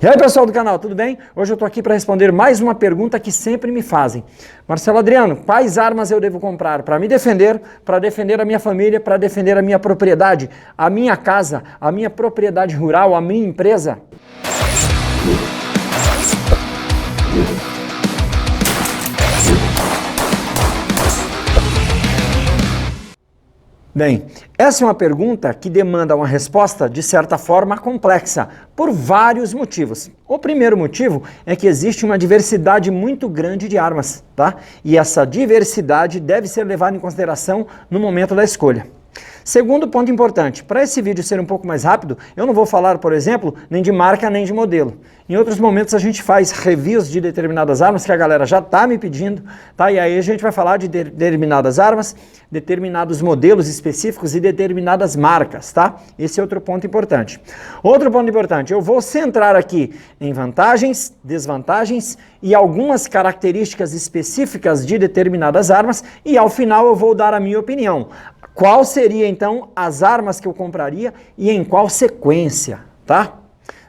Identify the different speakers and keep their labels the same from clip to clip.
Speaker 1: E aí, pessoal do canal, tudo bem? Hoje eu estou aqui para responder mais uma pergunta que sempre me fazem. Marcelo Adriano, quais armas eu devo comprar para me defender, para defender a minha família, para defender a minha propriedade, a minha casa, a minha propriedade rural, a minha empresa? Bem, essa é uma pergunta que demanda uma resposta, de certa forma, complexa, por vários motivos. O primeiro motivo é que existe uma diversidade muito grande de armas, tá? E essa diversidade deve ser levada em consideração no momento da escolha. Segundo ponto importante, para esse vídeo ser um pouco mais rápido, eu não vou falar, por exemplo, nem de marca nem de modelo. Em outros momentos a gente faz reviews de determinadas armas que a galera já está me pedindo, tá? E aí a gente vai falar de determinadas armas, determinados modelos específicos e determinadas marcas, tá? Esse é outro ponto importante. Outro ponto importante, eu vou centrar aqui em vantagens, desvantagens e algumas características específicas de determinadas armas e ao final eu vou dar a minha opinião. Qual seria, então, as armas que eu compraria e em qual sequência, tá?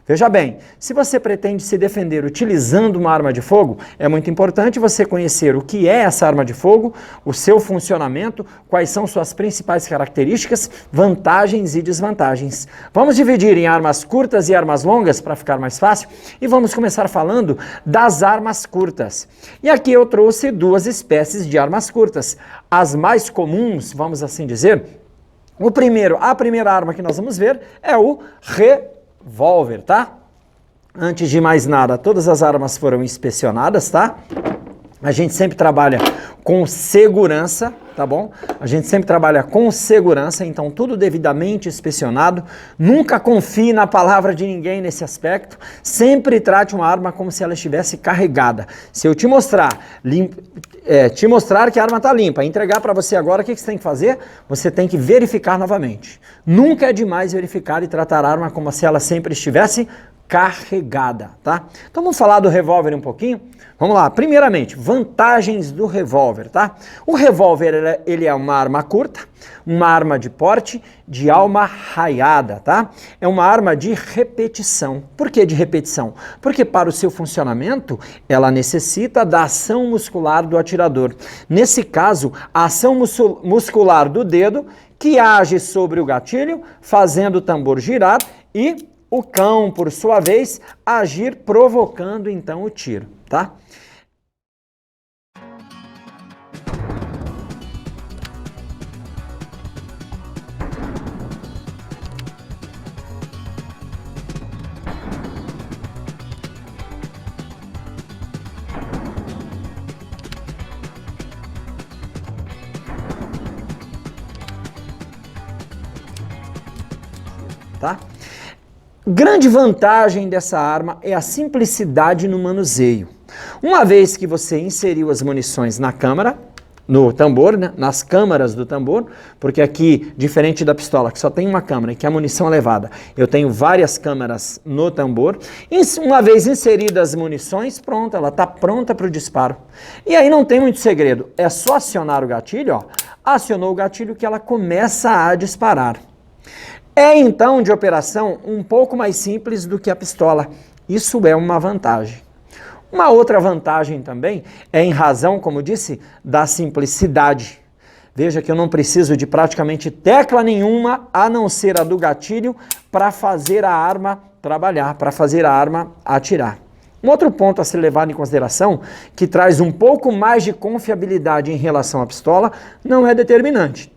Speaker 1: Veja bem, se você pretende se defender utilizando uma arma de fogo, é muito importante você conhecer o que é essa arma de fogo, o seu funcionamento, quais são suas principais características, vantagens e desvantagens. Vamos dividir em armas curtas e armas longas para ficar mais fácil e vamos começar falando das armas curtas. E aqui eu trouxe duas espécies de armas curtas. As mais comuns, vamos assim dizer, a primeira arma que nós vamos ver é o revólver, tá? Antes de mais nada, todas as armas foram inspecionadas, tá? A gente sempre trabalha com segurança, tá bom? A gente sempre trabalha com segurança, então tudo devidamente inspecionado. Nunca confie na palavra de ninguém nesse aspecto. Sempre trate uma arma como se ela estivesse carregada. Se eu te mostrar, que a arma está limpa, entregar para você agora, o que você tem que fazer? Você tem que verificar novamente. Nunca é demais verificar e tratar a arma como se ela sempre estivesse carregada, tá? Então vamos falar do revólver um pouquinho? Vamos lá, primeiramente, vantagens do revólver, tá? O revólver, ele é uma arma curta, uma arma de porte, de alma raiada, tá? É uma arma de repetição. Por que de repetição? Porque para o seu funcionamento, ela necessita da ação muscular do atirador. Nesse caso, a ação muscular do dedo, que age sobre o gatilho, fazendo o tambor girar e o cão, por sua vez, agir provocando então o tiro, tá? Tá? Grande vantagem dessa arma é a simplicidade no manuseio. Uma vez que você inseriu as munições na câmara, no tambor, né, nas câmaras do tambor, porque aqui, diferente da pistola, que só tem uma câmara e que a munição é levada, eu tenho várias câmaras no tambor. Uma vez inseridas as munições, pronto, ela está pronta para o disparo. E aí não tem muito segredo, é só acionar o gatilho, ó, acionou o gatilho que ela começa a disparar. É então de operação um pouco mais simples do que a pistola. Isso é uma vantagem. Uma outra vantagem também é em razão, como disse, da simplicidade. Veja que eu não preciso de praticamente tecla nenhuma, a não ser a do gatilho, para fazer a arma trabalhar, para fazer a arma atirar. Um outro ponto a ser levado em consideração, que traz um pouco mais de confiabilidade em relação à pistola, não é determinante,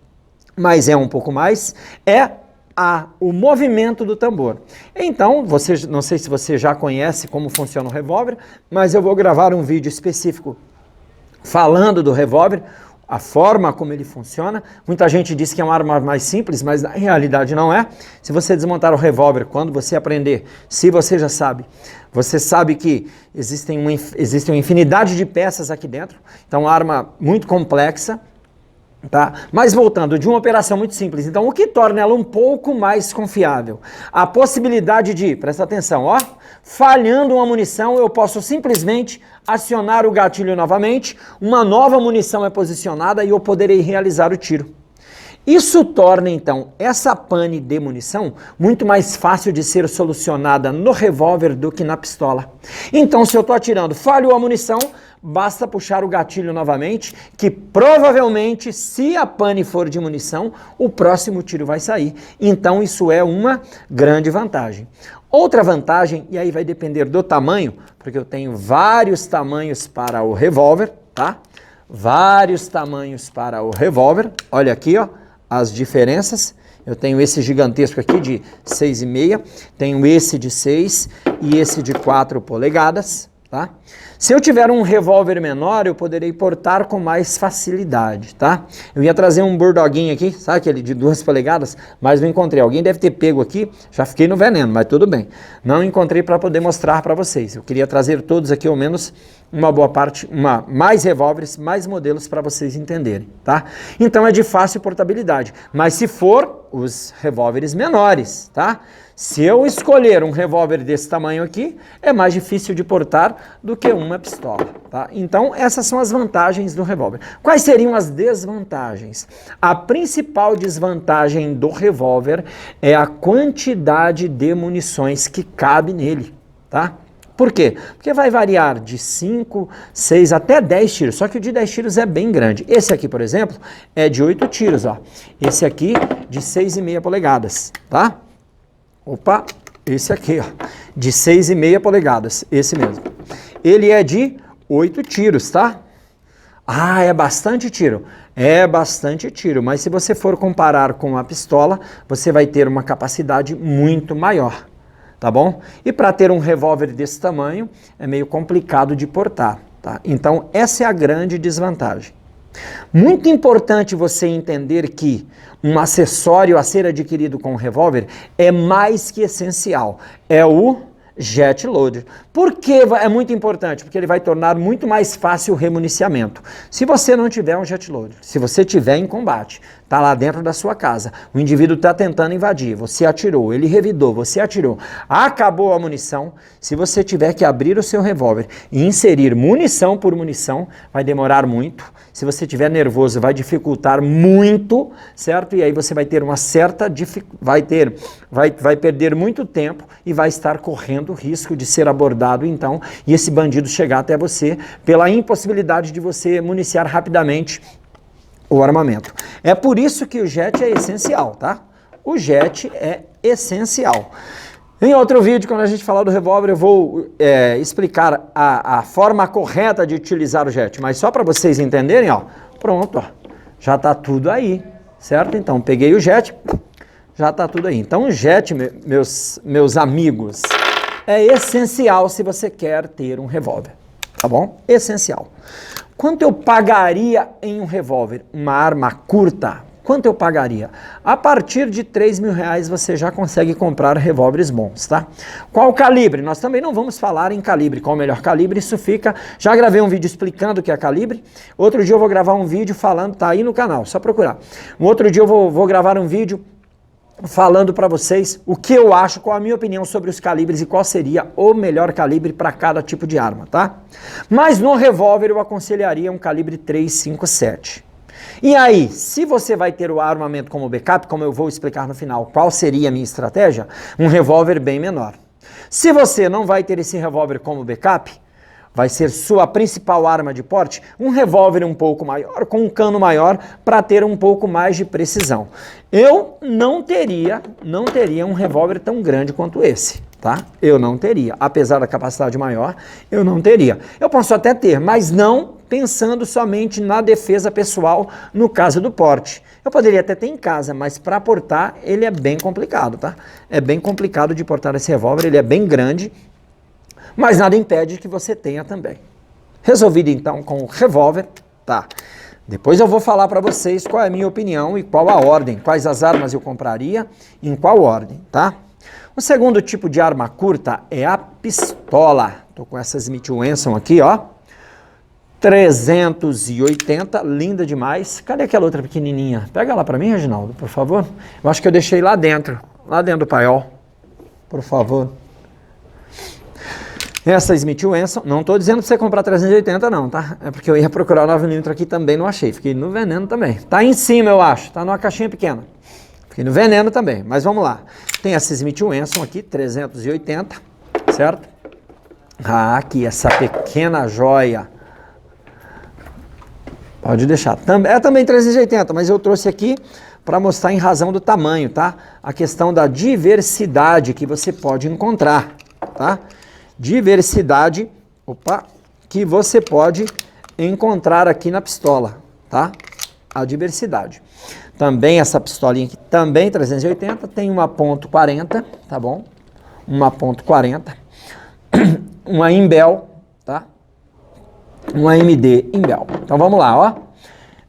Speaker 1: mas é um pouco mais, o movimento do tambor. Então, não sei se você já conhece como funciona o revólver, mas eu vou gravar um vídeo específico falando do revólver, a forma como ele funciona. Muita gente diz que é uma arma mais simples, mas na realidade não é. Se você desmontar o revólver, quando você aprender, se você já sabe, você sabe que existem uma infinidade de peças aqui dentro, então é uma arma muito complexa, tá? Mas voltando, de uma operação muito simples, então o que torna ela um pouco mais confiável? A possibilidade de, presta atenção, ó, falhando uma munição, eu posso simplesmente acionar o gatilho novamente, uma nova munição é posicionada e eu poderei realizar o tiro. Isso torna, então, essa pane de munição muito mais fácil de ser solucionada no revólver do que na pistola. Então, se eu estou atirando, falhou a munição, basta puxar o gatilho novamente, que provavelmente, se a pane for de munição, o próximo tiro vai sair. Então, isso é uma grande vantagem. Outra vantagem, e aí vai depender do tamanho, porque eu tenho vários tamanhos para o revólver, tá? Vários tamanhos para o revólver. Olha aqui, ó, as diferenças. Eu tenho esse gigantesco aqui de 6,5, tenho esse de 6 e esse de 4 polegadas, tá? Se eu tiver um revólver menor, eu poderei portar com mais facilidade, tá? Eu ia trazer um Bulldoguinho aqui, sabe aquele de 2 polegadas? Mas não encontrei. Alguém deve ter pego aqui, já fiquei no veneno, mas tudo bem. Não encontrei para poder mostrar para vocês. Eu queria trazer todos aqui, ao menos uma boa parte, mais revólveres, mais modelos para vocês entenderem, tá? Então é de fácil portabilidade. Mas se for, os revólveres menores, tá? Se eu escolher um revólver desse tamanho aqui, é mais difícil de portar do que uma pistola, tá? Então, essas são as vantagens do revólver. Quais seriam as desvantagens? A principal desvantagem do revólver é a quantidade de munições que cabe nele, tá? Por quê? Porque vai variar de 5, 6 até 10 tiros, só que o de 10 tiros é bem grande. Esse aqui, por exemplo, é de 8 tiros, ó. Esse aqui de 6,5 polegadas, tá? Opa, esse aqui, ó, de 6,5 polegadas, esse mesmo. Ele é de 8 tiros, tá? Ah, é bastante tiro. É bastante tiro, mas se você for comparar com a pistola, você vai ter uma capacidade muito maior, tá bom? E para ter um revólver desse tamanho, é meio complicado de portar, tá? Então, essa é a grande desvantagem. Muito importante você entender que um acessório a ser adquirido com o revólver é mais que essencial, é o jet loader. Por que é muito importante? Porque ele vai tornar muito mais fácil o remuniciamento. Se você não tiver um jet loader, se você tiver em combate, está lá dentro da sua casa, o indivíduo está tentando invadir, você atirou, ele revidou, você atirou, acabou a munição, se você tiver que abrir o seu revólver e inserir munição por munição, vai demorar muito. Se você estiver nervoso, vai dificultar muito, certo? E aí você vai ter uma certa vai perder muito tempo e vai estar correndo o risco de ser abordado, então, e esse bandido chegar até você pela impossibilidade de você municiar rapidamente o armamento. É por isso que o jet é essencial, tá? O jet é essencial. Em outro vídeo, quando a gente falar do revólver, eu vou explicar a forma correta de utilizar o jet. Mas só para vocês entenderem, ó, pronto, ó, já está tudo aí, certo? Então, peguei o jet, já está tudo aí. Então, o jet, meus amigos, é essencial se você quer ter um revólver, tá bom? Essencial. Quanto eu pagaria em um revólver, uma arma curta? Quanto eu pagaria? A partir de R$3.000 você já consegue comprar revólveres bons, tá? Qual calibre? Nós também não vamos falar em calibre, qual o melhor calibre, isso fica... Já gravei um vídeo explicando o que é calibre, outro dia eu vou gravar um vídeo falando, tá aí no canal, só procurar. Um outro dia eu vou gravar um vídeo falando para vocês o que eu acho, qual a minha opinião sobre os calibres e qual seria o melhor calibre para cada tipo de arma, tá? Mas no revólver eu aconselharia um calibre .357. E aí, se você vai ter o armamento como backup, como eu vou explicar no final qual seria a minha estratégia, um revólver bem menor. Se você não vai ter esse revólver como backup, vai ser sua principal arma de porte, um revólver um pouco maior, com um cano maior, para ter um pouco mais de precisão. Eu não teria um revólver tão grande quanto esse, tá? Eu não teria, apesar da capacidade maior, eu não teria. Eu posso até ter, mas não pensando somente na defesa pessoal no caso do porte. Eu poderia até ter em casa, mas para portar ele é bem complicado, tá? É bem complicado de portar esse revólver, ele é bem grande, mas nada impede que você tenha também. Resolvido então com o revólver, tá? Depois eu vou falar para vocês qual é a minha opinião e qual a ordem, quais as armas eu compraria, em qual ordem, tá? O segundo tipo de arma curta é a pistola. Tô com essa Smith Wesson aqui, ó. 380, linda demais. Cadê aquela outra pequenininha? Pega ela para mim, Reginaldo, por favor. Eu acho que eu deixei lá dentro do paiol, por favor. Essa Smith Wesson, não estou dizendo para você comprar 380 não, tá? É porque eu ia procurar o 9mm aqui também, não achei. Fiquei no veneno também. Tá em cima, eu acho. Tá numa caixinha pequena. Fiquei no veneno também, mas vamos lá. Tem essa Smith Wesson aqui, 380, certo? Ah, aqui, essa pequena joia. Pode deixar. É também 380, mas eu trouxe aqui para mostrar em razão do tamanho, tá? A questão da diversidade que você pode encontrar, tá? Diversidade, que você pode encontrar aqui na pistola, tá? A diversidade. Também essa pistolinha aqui, também 380, tem uma .40, tá bom? Uma .40, uma Imbel, tá? Uma MD Imbel. Então vamos lá, ó.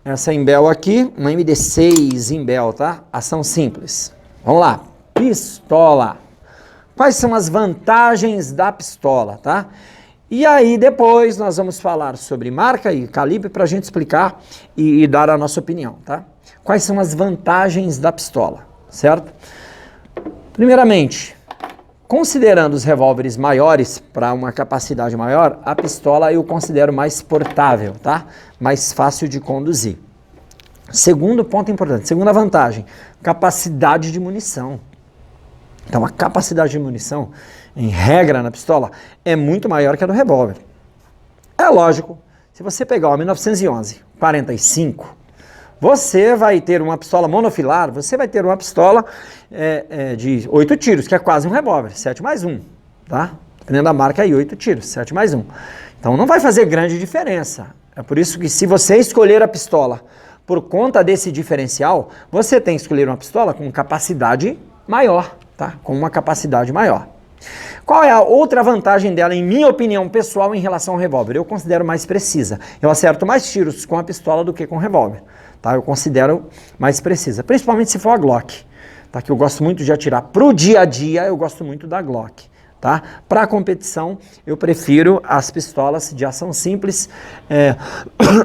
Speaker 1: Essa Imbel aqui, uma MD6 Imbel, tá? Ação simples. Vamos lá. Pistola. Quais são as vantagens da pistola, tá? E aí depois nós vamos falar sobre marca e calibre para a gente explicar e dar a nossa opinião, tá? Quais são as vantagens da pistola, certo? Primeiramente, considerando os revólveres maiores para uma capacidade maior, a pistola eu considero mais portável, tá? Mais fácil de conduzir. Segundo ponto importante, segunda vantagem, capacidade de munição. Então a capacidade de munição, em regra na pistola, é muito maior que a do revólver. É lógico, se você pegar uma 1911 45, você vai ter uma pistola monofilar, você vai ter uma pistola de 8 tiros, que é quase um revólver, 7+1, tá? Dependendo da marca aí, 8 tiros, 7+1. Então não vai fazer grande diferença. É por isso que se você escolher a pistola por conta desse diferencial, você tem que escolher uma pistola com capacidade maior, tá? Com uma capacidade maior. Qual é a outra vantagem dela, em minha opinião pessoal, em relação ao revólver? Eu considero mais precisa. Eu acerto mais tiros com a pistola do que com o revólver. Tá? Eu considero mais precisa, principalmente se for a Glock, tá? Que eu gosto muito de atirar. Pro dia a dia, eu gosto muito da Glock. Tá? Para competição, eu prefiro as pistolas de ação simples.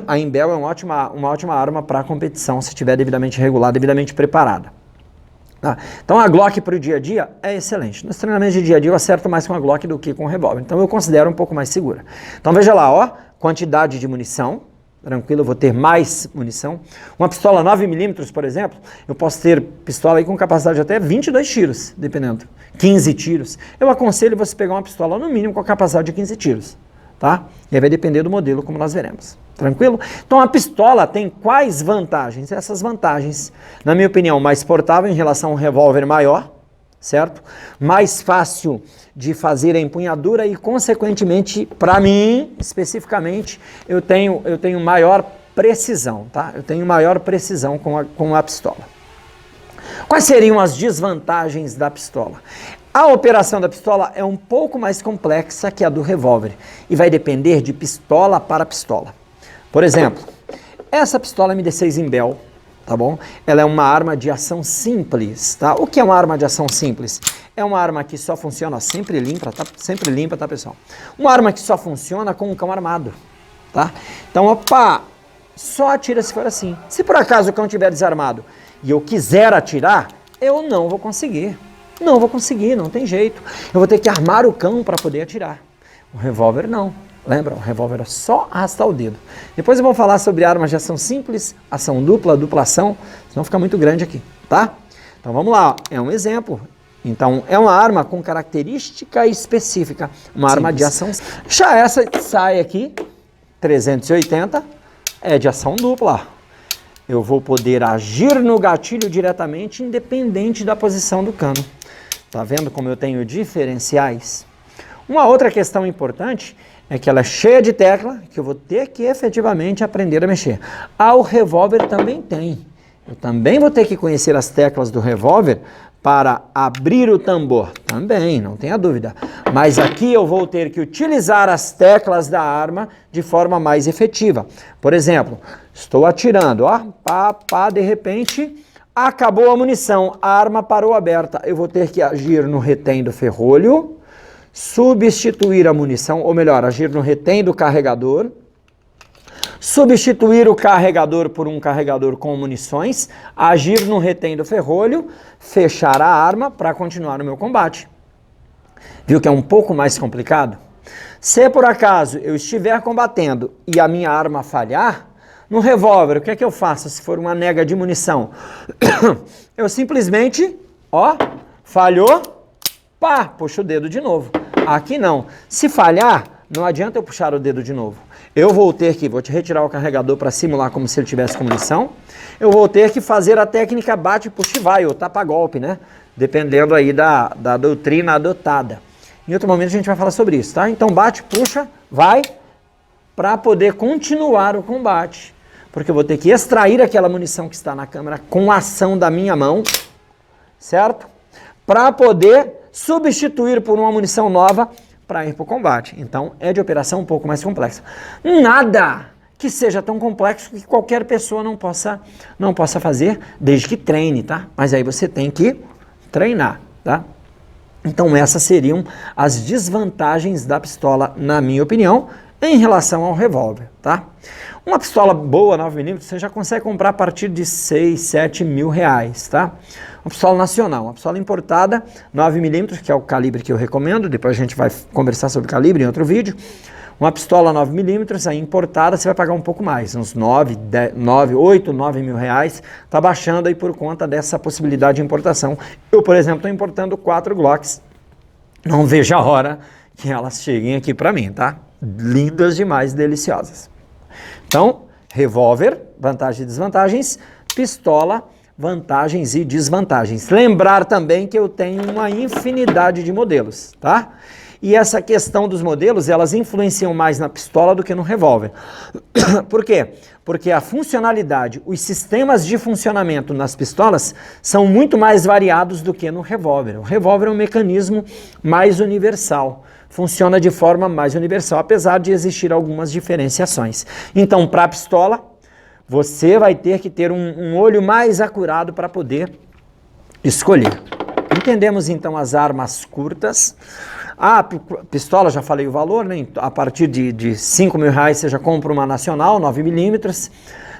Speaker 1: A Imbel é uma ótima arma para competição, se estiver devidamente regulada, devidamente preparada. Tá? Então a Glock para o dia a dia é excelente. Nos treinamentos de dia a dia eu acerto mais com a Glock do que com o revólver. Então eu considero um pouco mais segura. Então veja lá, ó, quantidade de munição. Tranquilo, eu vou ter mais munição. Uma pistola 9mm, por exemplo, eu posso ter pistola aí com capacidade de até 22 tiros, dependendo. 15 tiros. Eu aconselho você pegar uma pistola no mínimo com a capacidade de 15 tiros, tá? E aí vai depender do modelo, como nós veremos. Tranquilo? Então a pistola tem quais vantagens? Essas vantagens, na minha opinião, mais portável em relação a um revólver maior, certo? Mais fácil de fazer a empunhadura e, consequentemente, para mim, especificamente, eu tenho maior precisão, tá? Eu tenho maior precisão com a pistola. Quais seriam as desvantagens da pistola? A operação da pistola é um pouco mais complexa que a do revólver e vai depender de pistola para pistola. Por exemplo, essa pistola MD6 Imbel, tá bom? Ela é uma arma de ação simples, tá? O que é uma arma de ação simples? É uma arma que só funciona sempre limpa, tá, pessoal? Uma arma que só funciona com um cão armado, tá? Então, opa, só atira se for assim. Se por acaso o cão estiver desarmado e eu quiser atirar, eu não vou conseguir. Não vou conseguir, não tem jeito. Eu vou ter que armar o cão para poder atirar. O revólver não. Lembra? O revólver é só arrastar o dedo. Depois eu vou falar sobre armas de ação simples, ação dupla, dupla ação, senão fica muito grande aqui, tá? Então vamos lá, é um exemplo. Então é uma arma com característica específica, uma arma de ação. Já essa sai aqui, 380, é de ação dupla. Eu vou poder agir no gatilho diretamente, independente da posição do cano. Tá vendo como eu tenho diferenciais? Uma outra questão importante é que ela é cheia de tecla, que eu vou ter que efetivamente aprender a mexer. O revólver também tem. Eu também vou ter que conhecer as teclas do revólver para abrir o tambor. Também, não tenha dúvida. Mas aqui eu vou ter que utilizar as teclas da arma de forma mais efetiva. Por exemplo, estou atirando, ó, de repente acabou a munição, a arma parou aberta. Eu vou ter que agir no retém do ferrolho, substituir a munição, ou melhor, agir no retém do carregador, substituir o carregador por um carregador com munições, agir no retém do ferrolho, fechar a arma para continuar o meu combate. Viu que é um pouco mais complicado? Se por acaso eu estiver combatendo e a minha arma falhar, no revólver, o que é que eu faço se for uma nega de munição? Eu simplesmente, ó, falhou, pá, puxo o dedo de novo. Aqui não. Se falhar, não adianta eu puxar o dedo de novo. Eu vou ter que, vou te retirar o carregador para simular como se ele tivesse com munição. Eu vou ter que fazer a técnica bate, puxa e vai, ou tapa-golpe, né? Dependendo aí da doutrina adotada. Em outro momento a gente vai falar sobre isso, tá? Então bate, puxa, vai, para poder continuar o combate. Porque eu vou ter que extrair aquela munição que está na câmera com a ação da minha mão, certo? Para poder substituir por uma munição nova para ir para o combate. Então é de operação um pouco mais complexa. Nada que seja tão complexo que qualquer pessoa não possa fazer, desde que treine, tá? Mas aí você tem que treinar, tá? Então essas seriam as desvantagens da pistola, na minha opinião, em relação ao revólver, tá? Uma pistola boa, 9mm, você já consegue comprar a partir de 6, 7 mil reais, tá? Uma pistola nacional, uma pistola importada, 9mm, que é o calibre que eu recomendo, depois a gente vai conversar sobre calibre em outro vídeo. Uma pistola 9mm, aí importada, você vai pagar um pouco mais, uns 8, 9 mil reais, tá baixando aí por conta dessa possibilidade de importação. Eu, por exemplo, estou importando 4 Glocks, não vejo a hora que elas cheguem aqui para mim, tá? Lindas demais, deliciosas. Então, revólver, vantagens e desvantagens, pistola, vantagens e desvantagens. Lembrar também que eu tenho uma infinidade de modelos, tá? E essa questão dos modelos, elas influenciam mais na pistola do que no revólver. Por quê? Porque a funcionalidade, os sistemas de funcionamento nas pistolas são muito mais variados do que no revólver. O revólver é um mecanismo mais universal. Funciona de forma mais universal, apesar de existir algumas diferenciações. Então, para a pistola, você vai ter que ter um olho mais acurado para poder escolher. Entendemos, então, as armas curtas. A pistola, já falei o valor, né? A partir de 5 mil reais você já compra uma nacional, 9mm,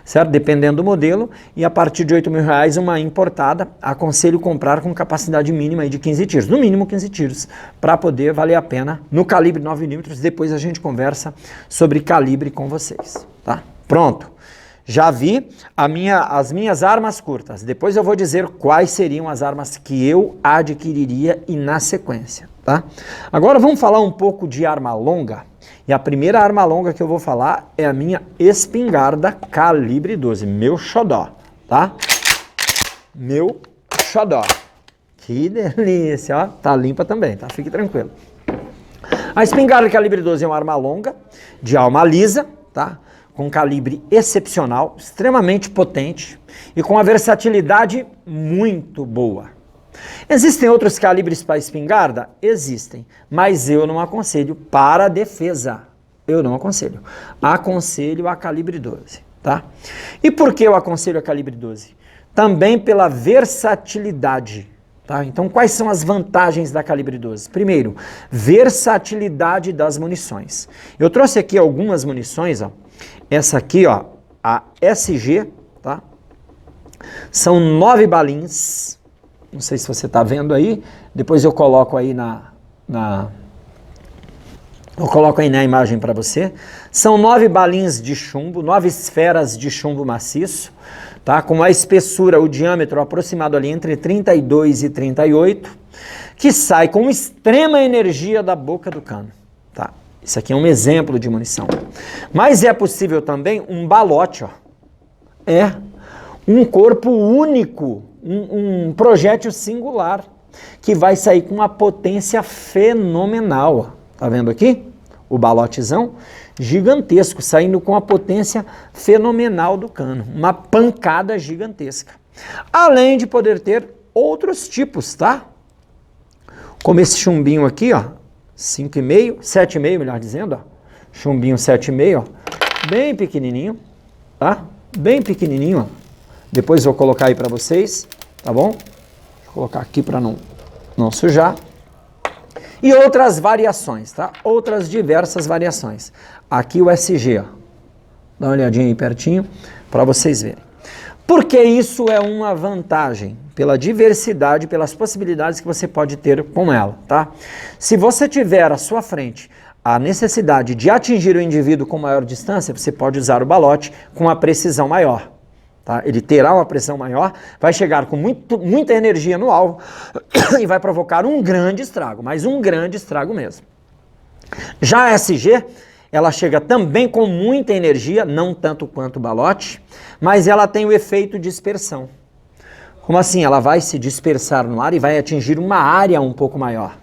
Speaker 1: certo? Dependendo do modelo. E a partir de 8 mil reais uma importada. Aconselho comprar com capacidade mínima de 15 tiros, no mínimo 15 tiros, para poder valer a pena no calibre 9mm. Depois a gente conversa sobre calibre com vocês, tá? Pronto. Já vi as minhas armas curtas. Depois eu vou dizer quais seriam as armas que eu adquiriria e na sequência, tá? Agora vamos falar um pouco de arma longa. E a primeira arma longa que eu vou falar é a minha espingarda calibre 12, meu xodó, tá? Meu xodó. Que delícia, ó. Tá limpa também, tá? Fique tranquilo. A espingarda calibre 12 é uma arma longa, de alma lisa, tá? Com calibre excepcional, extremamente potente e com uma versatilidade muito boa. Existem outros calibres para espingarda? Existem, mas eu não aconselho para defesa. Eu não aconselho. Aconselho a calibre 12, tá? E por que eu aconselho a calibre 12? Também pela versatilidade, tá? Então, quais são as vantagens da calibre 12? Primeiro, versatilidade das munições. Eu trouxe aqui algumas munições, ó. Essa aqui, ó, a SG, tá? São 9 balins. Não sei se você está vendo aí. Depois eu coloco aí eu coloco aí na imagem para você. São 9 balins de chumbo, 9 esferas de chumbo maciço, tá? Com uma espessura, o diâmetro aproximado ali entre 32 e 38, que sai com extrema energia da boca do cano, tá? Isso aqui é um exemplo de munição. Mas é possível também um balote, ó. É um corpo único, um projétil singular, que vai sair com uma potência fenomenal, ó. Tá vendo aqui? O balotezão gigantesco, saindo com a potência fenomenal do cano. Uma pancada gigantesca. Além de poder ter outros tipos, tá? Como esse chumbinho aqui, ó. 5,5, 7,5, melhor dizendo, ó. Chumbinho 7,5, ó. Bem pequenininho, tá? Bem pequenininho, ó. Depois vou colocar aí para vocês, tá bom? Vou colocar aqui para não sujar. E outras variações, tá? Outras diversas variações. Aqui o SG, ó. Dá uma olhadinha aí pertinho para vocês verem. Porque isso é uma vantagem, pela diversidade, pelas possibilidades que você pode ter com ela, tá? Se você tiver à sua frente a necessidade de atingir o indivíduo com maior distância, você pode usar o balote com uma precisão maior. Tá? Ele terá uma pressão maior, vai chegar com muita energia no alvo e vai provocar um grande estrago, mas um grande estrago mesmo. Já a SG, ela chega também com muita energia, não tanto quanto o balote, mas ela tem o efeito dispersão. Como assim? Ela vai se dispersar no ar e vai atingir uma área um pouco maior.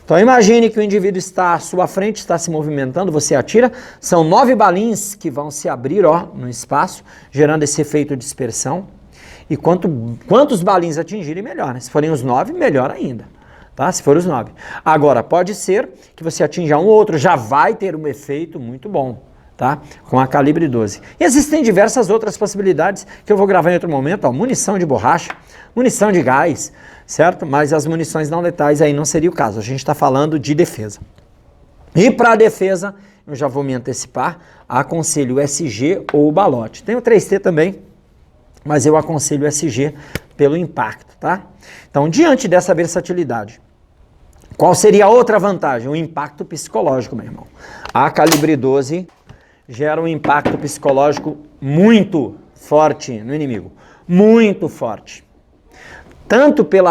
Speaker 1: Então imagine que o indivíduo está à sua frente, está se movimentando, você atira, são 9 balins que vão se abrir no espaço, gerando esse efeito de dispersão. E quantos balins atingirem, melhor, né? Se forem os 9, melhor ainda, tá? Se for os 9. Agora, pode ser que você atinja um ou outro, já vai ter um efeito muito bom, tá? Com a calibre 12. E existem diversas outras possibilidades que eu vou gravar em outro momento, ó, munição de borracha, munição de gás, certo? Mas as munições não letais aí não seria o caso, a gente está falando de defesa. E para a defesa, eu já vou me antecipar, aconselho o SG ou o balote. Tem o 3T também, mas eu aconselho o SG pelo impacto, tá? Então, diante dessa versatilidade, qual seria a outra vantagem? O impacto psicológico, meu irmão. A calibre 12 gera um impacto psicológico muito forte no inimigo, muito forte. Tanto pelo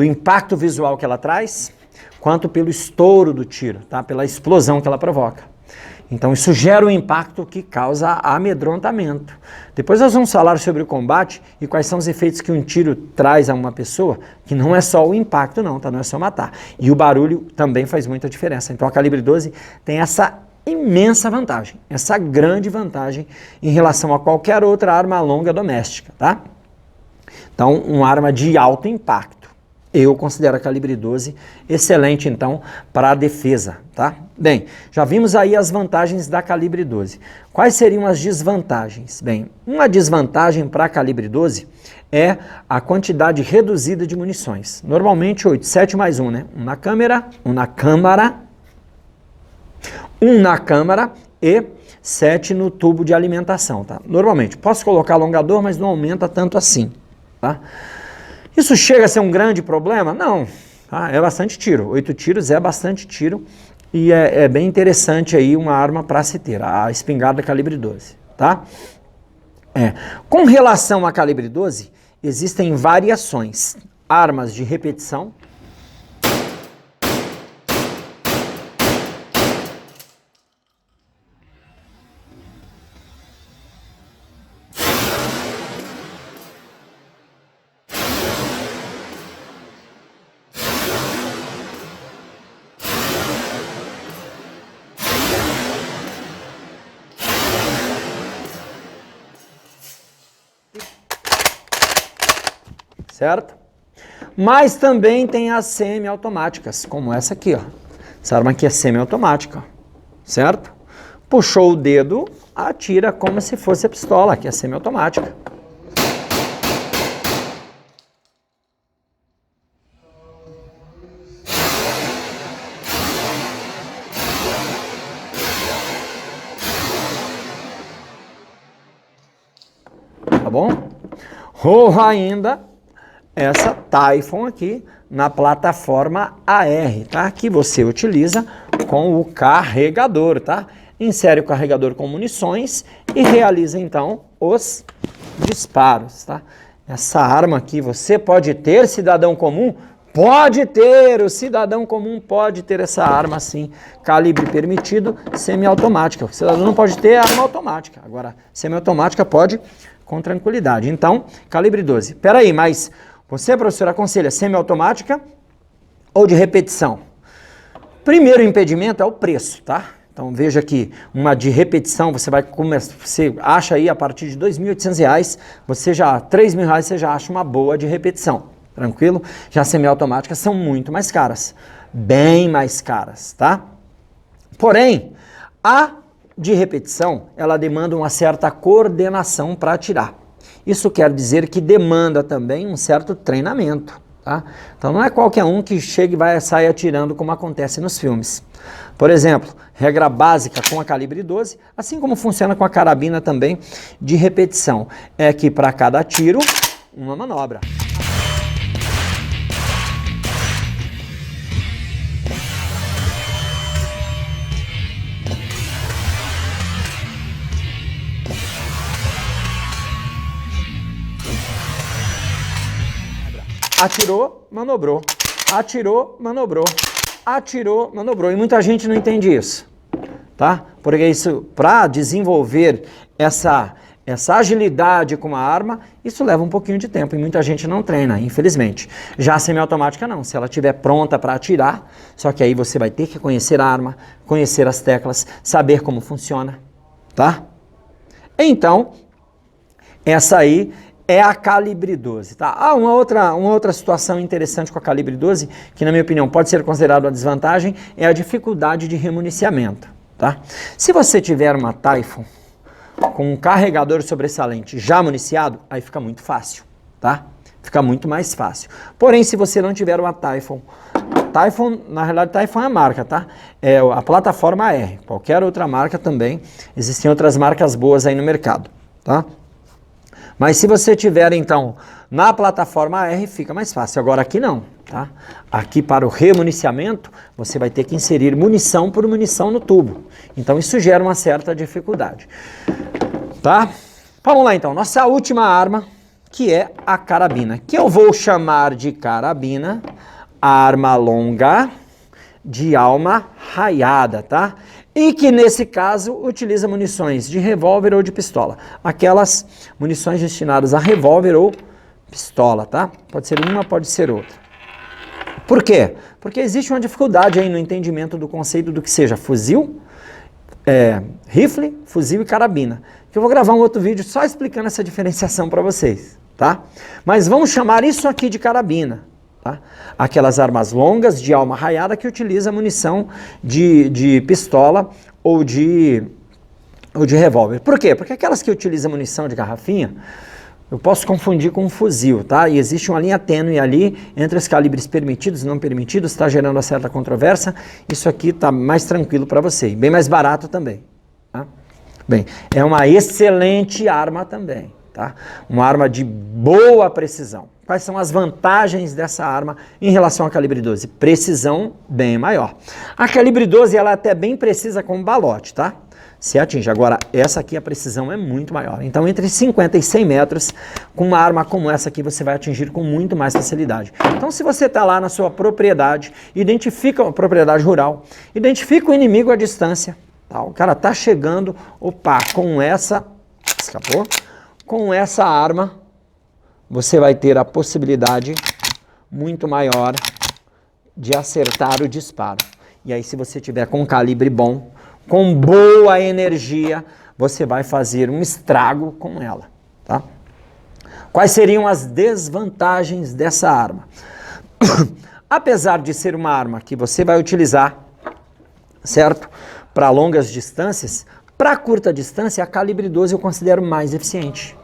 Speaker 1: impacto visual que ela traz, quanto pelo estouro do tiro, tá? Pela explosão que ela provoca. Então isso gera um impacto que causa amedrontamento. Depois nós vamos falar sobre o combate e quais são os efeitos que um tiro traz a uma pessoa, que não é só o impacto não, tá? Não é só matar. E o barulho também faz muita diferença. Então a calibre 12 tem essa imensa vantagem, essa grande vantagem em relação a qualquer outra arma longa doméstica, tá? Então, uma arma de alto impacto. Eu considero a calibre 12 excelente, então, para a defesa, tá? Bem, já vimos aí as vantagens da calibre 12. Quais seriam as desvantagens? Bem, uma desvantagem para a calibre 12 é a quantidade reduzida de munições. Normalmente 8, 7 mais 1, né? Um na câmara e 7 no tubo de alimentação, tá? Normalmente, posso colocar alongador, mas não aumenta tanto assim, tá? Isso chega a ser um grande problema? Não, tá? É bastante tiro, 8 tiros é bastante tiro e é bem interessante aí uma arma para se ter, a espingarda calibre 12, tá? Com relação à calibre 12, existem variações, armas de repetição, certo? Mas também tem as semiautomáticas, como essa aqui, ó. Essa arma aqui é semiautomática, certo? Puxou o dedo, atira como se fosse a pistola, que é semiautomática. Tá bom? Ou ainda essa Typhon aqui na plataforma AR, tá? Que você utiliza com o carregador, tá? Insere o carregador com munições e realiza então os disparos, tá? Essa arma aqui você pode ter, cidadão comum? Pode ter, o cidadão comum pode ter essa arma sim, calibre permitido, semiautomática. O cidadão não pode ter arma automática, agora semiautomática pode com tranquilidade. Então, calibre 12. Peraí, mas você, professor, aconselha semiautomática ou de repetição? Primeiro impedimento é o preço, tá? Então veja que uma de repetição você acha aí a partir de R$ 2.800, R$ 3.000 você já acha uma boa de repetição, tranquilo? Já semiautomáticas são muito mais caras, bem mais caras, tá? Porém, a de repetição, ela demanda uma certa coordenação para atirar. Isso quer dizer que demanda também um certo treinamento, tá? Então não é qualquer um que chega e vai sair atirando como acontece nos filmes. Por exemplo, regra básica com a calibre 12, assim como funciona com a carabina também de repetição, é que para cada tiro, uma manobra. Atirou, manobrou. Atirou, manobrou. Atirou, manobrou. E muita gente não entende isso, tá? Porque isso, para desenvolver essa agilidade com a arma, isso leva um pouquinho de tempo e muita gente não treina, infelizmente. Já a semiautomática não, se ela estiver pronta para atirar, só que aí você vai ter que conhecer a arma, conhecer as teclas, saber como funciona, tá? Então, essa aí é a calibre 12, tá? Ah, uma outra situação interessante com a calibre 12, que na minha opinião pode ser considerada uma desvantagem, é a dificuldade de remuniciamento, tá? Se você tiver uma Typhon com um carregador sobressalente já municiado, aí fica muito fácil, tá? Fica muito mais fácil. Porém, se você não tiver uma Typhon, na realidade Typhon é a marca, tá? É a plataforma R, qualquer outra marca também, existem outras marcas boas aí no mercado, tá? Mas se você tiver então na plataforma R, fica mais fácil. Agora aqui não, tá? Aqui para o remuniciamento, você vai ter que inserir munição por munição no tubo. Então isso gera uma certa dificuldade, tá? Vamos lá então, nossa última arma, que é a carabina, que eu vou chamar de carabina, arma longa de alma raiada, tá? E que nesse caso utiliza munições de revólver ou de pistola. Aquelas munições destinadas a revólver ou pistola, tá? Pode ser uma, pode ser outra. Por quê? Porque existe uma dificuldade aí no entendimento do conceito do que seja fuzil, rifle, fuzil e carabina. Que eu vou gravar um outro vídeo só explicando essa diferenciação para vocês, tá? Mas vamos chamar isso aqui de carabina. Tá? Aquelas armas longas de alma raiada que utiliza munição de pistola ou de revólver. Por quê? Porque aquelas que utilizam munição de garrafinha, eu posso confundir com um fuzil, tá? E existe uma linha tênue ali entre os calibres permitidos e não permitidos, está gerando uma certa controvérsia. Isso aqui está mais tranquilo para você, e bem mais barato também, tá? Bem, é uma excelente arma também, tá? Uma arma de boa precisão. Quais são as vantagens dessa arma em relação à calibre 12? Precisão bem maior. A calibre 12 ela é até bem precisa com balote, tá? Se atinge. Agora, essa aqui a precisão é muito maior. Então, entre 50 e 100 metros, com uma arma como essa aqui, você vai atingir com muito mais facilidade. Então, se você está lá na sua propriedade, identifica a propriedade rural, identifica o inimigo à distância, tá? O cara tá chegando, opa, com essa, escapou? Com essa arma, você vai ter a possibilidade muito maior de acertar o disparo. E aí, se você tiver com um calibre bom, com boa energia, você vai fazer um estrago com ela, tá? Quais seriam as desvantagens dessa arma? Apesar de ser uma arma que você vai utilizar, certo? Para longas distâncias, para curta distância, a calibre 12 eu considero mais eficiente.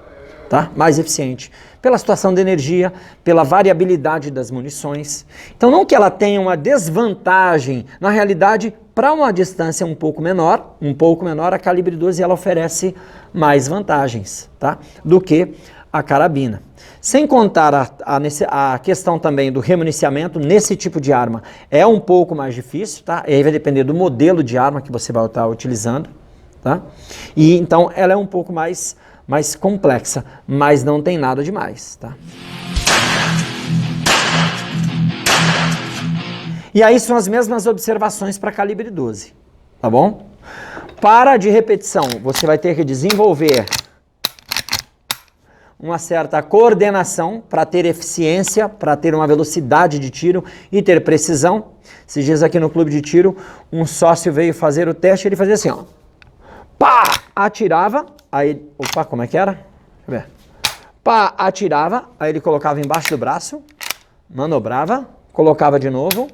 Speaker 1: Tá? Mais eficiente, pela situação de energia, pela variabilidade das munições. Então, não que ela tenha uma desvantagem, na realidade, para uma distância um pouco menor, a calibre 12 ela oferece mais vantagens, tá? Do que a carabina. Sem contar a questão também do remuniciamento, nesse tipo de arma é um pouco mais difícil, tá? E aí vai depender do modelo de arma que você vai estar utilizando, tá? E então ela é um pouco mais complexa, mas não tem nada demais, tá? E aí são as mesmas observações para calibre 12, tá bom? Para de repetição, você vai ter que desenvolver uma certa coordenação para ter eficiência, para ter uma velocidade de tiro e ter precisão. Esses dias aqui no clube de tiro, um sócio veio fazer o teste, ele fazia assim, ó. Pá! Atirava, aí, opa, como é que era? Deixa eu ver. Pá, atirava, aí ele colocava embaixo do braço, manobrava, colocava de novo,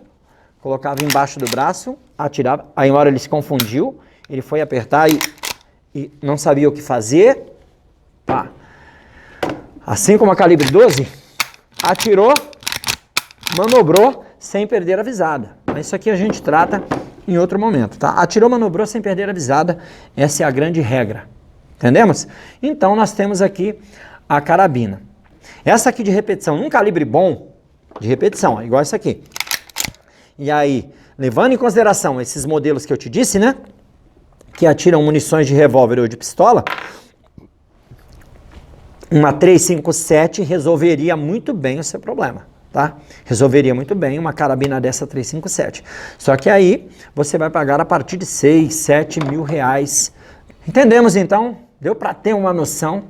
Speaker 1: colocava embaixo do braço, atirava, aí uma hora ele se confundiu, ele foi apertar e não sabia o que fazer, pá. Assim como a calibre 12, atirou, manobrou, sem perder a visada. Mas isso aqui a gente trata em outro momento, tá? Atirou, manobrou sem perder a visada, essa é a grande regra, entendemos? Então nós temos aqui a carabina. Essa aqui de repetição, num calibre bom, de repetição, igual essa aqui. E aí, levando em consideração esses modelos que eu te disse, né? Que atiram munições de revólver ou de pistola, uma 357 resolveria muito bem o seu problema. tá? Resolveria muito bem uma carabina dessa 357. Só que aí você vai pagar a partir de 6, 7 mil reais. Entendemos então? Deu para ter uma noção?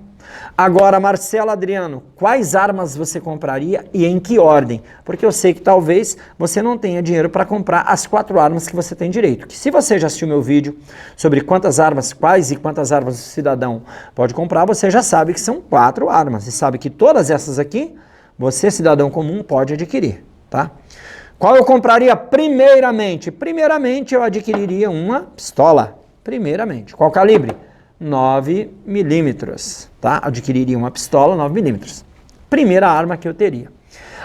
Speaker 1: Agora, Marcelo Adriano, quais armas você compraria e em que ordem? Porque eu sei que talvez você não tenha dinheiro para comprar as 4 armas que você tem direito. Que se você já assistiu meu vídeo sobre quantas armas, quais e quantas armas o cidadão pode comprar, você já sabe que são 4 armas. E sabe que todas essas aqui, você, cidadão comum, pode adquirir, tá? Qual eu compraria primeiramente? Primeiramente, eu adquiriria uma pistola. Primeiramente. Qual calibre? 9 milímetros, tá? Adquiriria uma pistola 9 milímetros. Primeira arma que eu teria.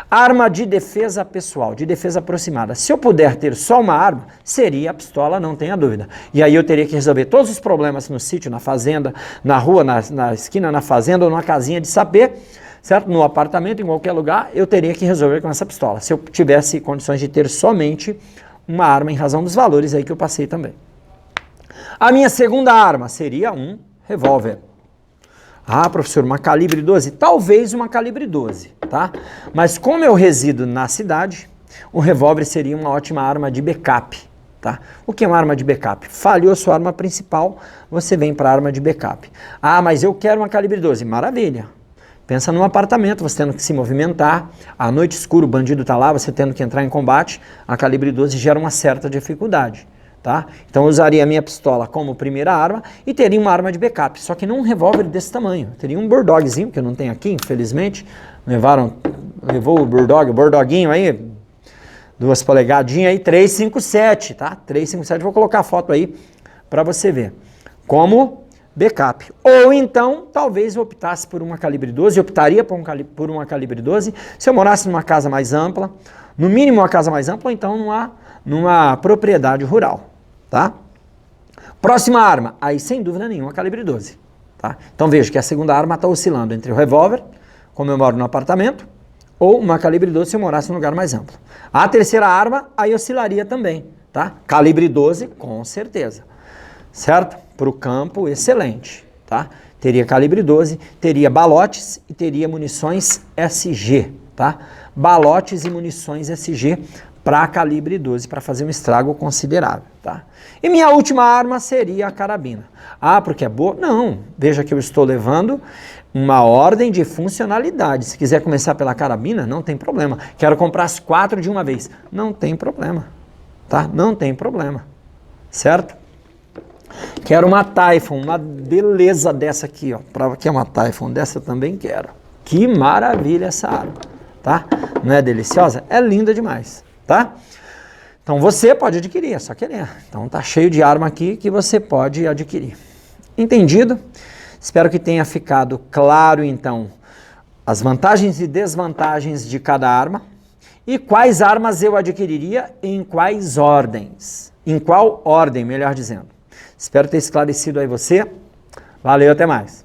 Speaker 1: Arma de defesa pessoal, de defesa aproximada. Se eu puder ter só uma arma, seria a pistola, não tenha dúvida. E aí eu teria que resolver todos os problemas no sítio, na fazenda, na rua, na esquina, na fazenda ou numa casinha de sapê, certo? No apartamento, em qualquer lugar, eu teria que resolver com essa pistola. Se eu tivesse condições de ter somente uma arma em razão dos valores aí que eu passei também. A minha segunda arma seria um revólver. Ah, professor, uma calibre 12? Talvez uma calibre 12, tá? Mas como eu resido na cidade, o revólver seria uma ótima arma de backup, tá? O que é uma arma de backup? Falhou sua arma principal, você vem para a arma de backup. Ah, mas eu quero uma calibre 12. Maravilha. Pensa num apartamento, você tendo que se movimentar, à noite escura, o bandido está lá, você tendo que entrar em combate, a calibre 12 gera uma certa dificuldade. Tá? Então eu usaria a minha pistola como primeira arma e teria uma arma de backup, só que não um revólver desse tamanho. Teria um Bulldogzinho, que eu não tenho aqui, infelizmente. Levou o Bulldoguinho aí, 2 polegadinhas aí, 357, tá? 357, vou colocar a foto aí para você ver. Como backup. Ou então, talvez eu optasse por uma calibre 12, eu optaria por uma calibre 12 se eu morasse numa casa mais ampla, no mínimo uma casa mais ampla, ou então numa propriedade rural. Tá? Próxima arma, aí sem dúvida nenhuma, calibre 12. Tá? Então veja que a segunda arma está oscilando entre o revólver, como eu moro no apartamento, ou uma calibre 12 se eu morasse num lugar mais amplo. A terceira arma, aí oscilaria também. Tá? Calibre 12, com certeza. Certo? Para o campo, excelente. Tá? Teria calibre 12, teria balotes e teria munições SG. Tá? Balotes e munições SG para calibre 12, para fazer um estrago considerável, tá? E minha última arma seria a carabina. Ah, porque é boa? Não, veja que eu estou levando uma ordem de funcionalidade. Se quiser começar pela carabina, não tem problema. Quero comprar as 4 de uma vez. Não tem problema, tá? Não tem problema, certo? Quero uma Typhon, uma beleza dessa aqui, ó. Prova que é uma Typhon, dessa eu também quero. Que maravilha essa arma, tá? Não é deliciosa? É linda demais. Tá? Então você pode adquirir, é só querer. Então tá cheio de arma aqui que você pode adquirir. Entendido? Espero que tenha ficado claro então as vantagens e desvantagens de cada arma e quais armas eu adquiriria em quais ordens. Em qual ordem, melhor dizendo. Espero ter esclarecido aí você. Valeu, até mais.